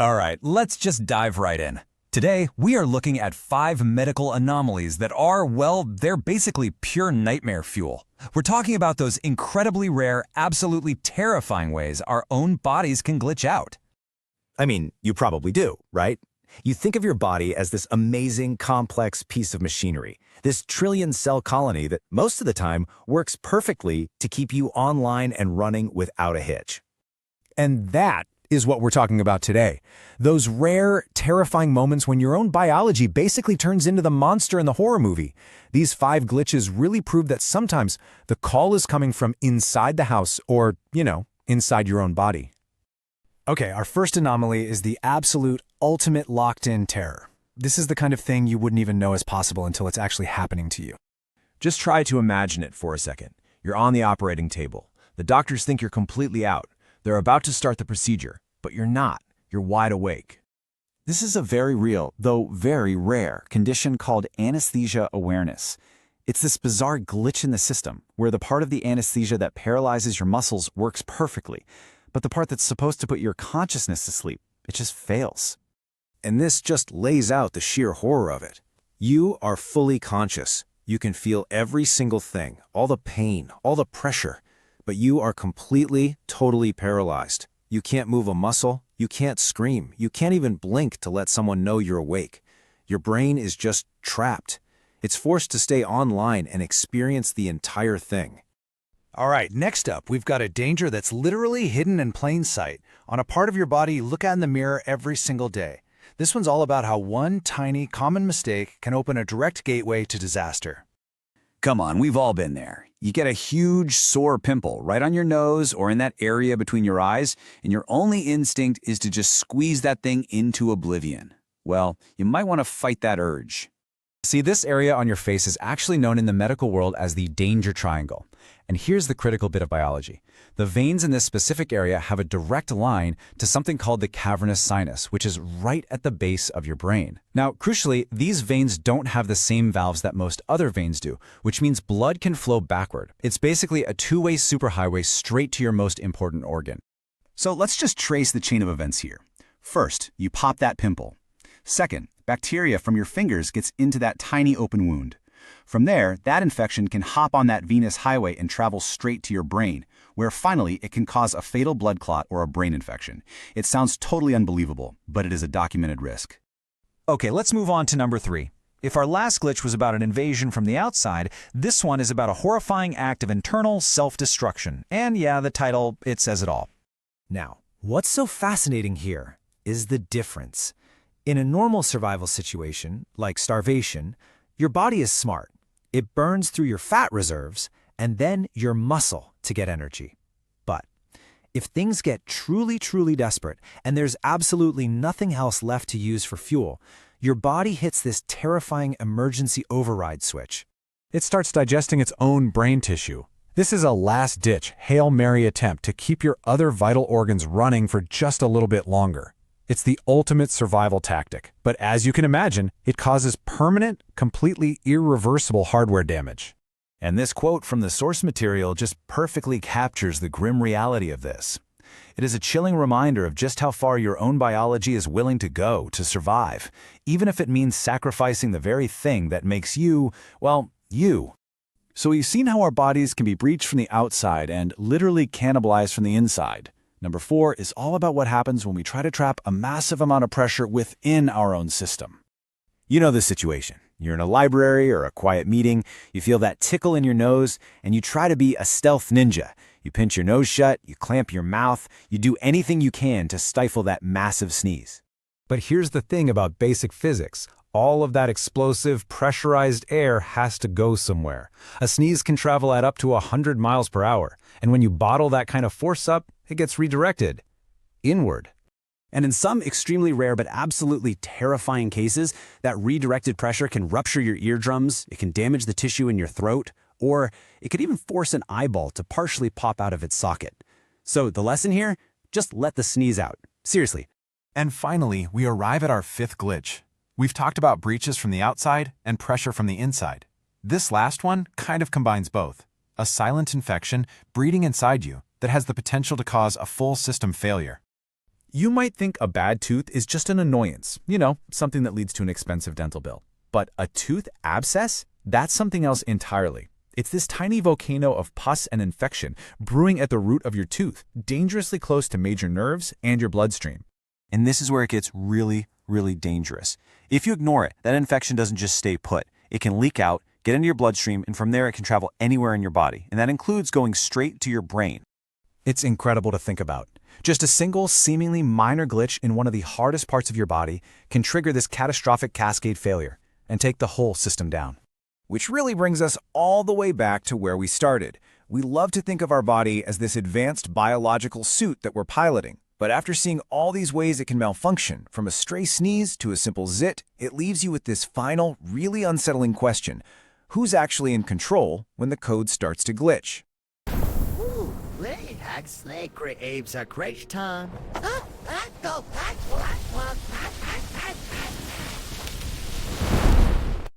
All right, let's just dive right in. Today, we are looking at 5 medical anomalies that are, well, they're basically pure nightmare fuel. We're talking about those incredibly rare, absolutely terrifying ways our own bodies can glitch out. I mean, you probably do, right? You think of your body as this amazing, complex piece of machinery, this trillion-cell colony that most of the time works perfectly to keep you online and running without a hitch. And that is what we're talking about today. Those rare, terrifying moments when your own biology basically turns into the monster in the horror movie. These 5 glitches really prove that sometimes the call is coming from inside the house or, inside your own body. Okay, our first anomaly is the absolute ultimate locked-in terror. This is the kind of thing you wouldn't even know is possible until it's actually happening to you. Just try to imagine it for a second. You're on the operating table. The doctors think you're completely out. They're about to start the procedure, but you're not. You're wide awake. This is a very real, though very rare, condition called anesthesia awareness. It's this bizarre glitch in the system where the part of the anesthesia that paralyzes your muscles works perfectly, but the part that's supposed to put your consciousness to sleep, it just fails. And this just lays out the sheer horror of it. You are fully conscious. You can feel every single thing, all the pain, all the pressure, but you are completely, totally paralyzed. You can't move a muscle, you can't scream, you can't even blink to let someone know you're awake. Your brain is just trapped. It's forced to stay online and experience the entire thing. All right, next up, we've got a danger that's literally hidden in plain sight on a part of your body you look at in the mirror every single day. This one's all about how one tiny, common mistake can open a direct gateway to disaster. Come on, we've all been there. You get a huge, sore pimple right on your nose or in that area between your eyes, and your only instinct is to just squeeze that thing into oblivion. Well, you might want to fight that urge. See, this area on your face is actually known in the medical world as the danger triangle. And here's the critical bit of biology. The veins in this specific area have a direct line to something called the cavernous sinus, which is right at the base of your brain. Now, crucially, these veins don't have the same valves that most other veins do, which means blood can flow backward. It's basically a two-way superhighway straight to your most important organ. So let's just trace the chain of events here. First, you pop that pimple. Second, bacteria from your fingers gets into that tiny open wound. From there, that infection can hop on that venous highway and travel straight to your brain, where finally it can cause a fatal blood clot or a brain infection. It sounds totally unbelievable, but it is a documented risk. Okay, let's move on to number 3. If our last glitch was about an invasion from the outside, this one is about a horrifying act of internal self-destruction. And yeah, the title, it says it all. Now, what's so fascinating here is the difference. In a normal survival situation, like starvation, your body is smart. It burns through your fat reserves and then your muscle to get energy. But if things get truly, truly desperate and there's absolutely nothing else left to use for fuel, your body hits this terrifying emergency override switch. It starts digesting its own brain tissue. This is a last-ditch, Hail Mary attempt to keep your other vital organs running for just a little bit longer. It's the ultimate survival tactic, but as you can imagine, it causes permanent, completely irreversible hardware damage. And this quote from the source material just perfectly captures the grim reality of this. It is a chilling reminder of just how far your own biology is willing to go to survive, even if it means sacrificing the very thing that makes you, well, you. So we've seen how our bodies can be breached from the outside and literally cannibalized from the inside. Number 4 is all about what happens when we try to trap a massive amount of pressure within our own system. You know the situation. You're in a library or a quiet meeting, you feel that tickle in your nose, and you try to be a stealth ninja. You pinch your nose shut, you clamp your mouth, you do anything you can to stifle that massive sneeze. But here's the thing about basic physics. All of that explosive, pressurized air has to go somewhere. A sneeze can travel at up to 100 miles per hour, and when you bottle that kind of force up, it gets redirected inward. And in some extremely rare but absolutely terrifying cases, that redirected pressure can rupture your eardrums, it can damage the tissue in your throat, or it could even force an eyeball to partially pop out of its socket. So the lesson here? Just let the sneeze out. Seriously. And finally, we arrive at our 5th glitch. We've talked about breaches from the outside and pressure from the inside. This last one kind of combines both. A silent infection breeding inside you that has the potential to cause a full system failure. You might think a bad tooth is just an annoyance, something that leads to an expensive dental bill. But a tooth abscess? That's something else entirely. It's this tiny volcano of pus and infection brewing at the root of your tooth, dangerously close to major nerves and your bloodstream. And this is where it gets really, really dangerous. If you ignore it, that infection doesn't just stay put. It can leak out, get into your bloodstream, and from there it can travel anywhere in your body. And that includes going straight to your brain. It's incredible to think about. Just a single, seemingly minor glitch in one of the hardest parts of your body can trigger this catastrophic cascade failure and take the whole system down. Which really brings us all the way back to where we started. We love to think of our body as this advanced biological suit that we're piloting. But after seeing all these ways it can malfunction, from a stray sneeze to a simple zit, it leaves you with this final, really unsettling question. Who's actually in control when the code starts to glitch? Ooh, Lady Hag Snake creates a great time.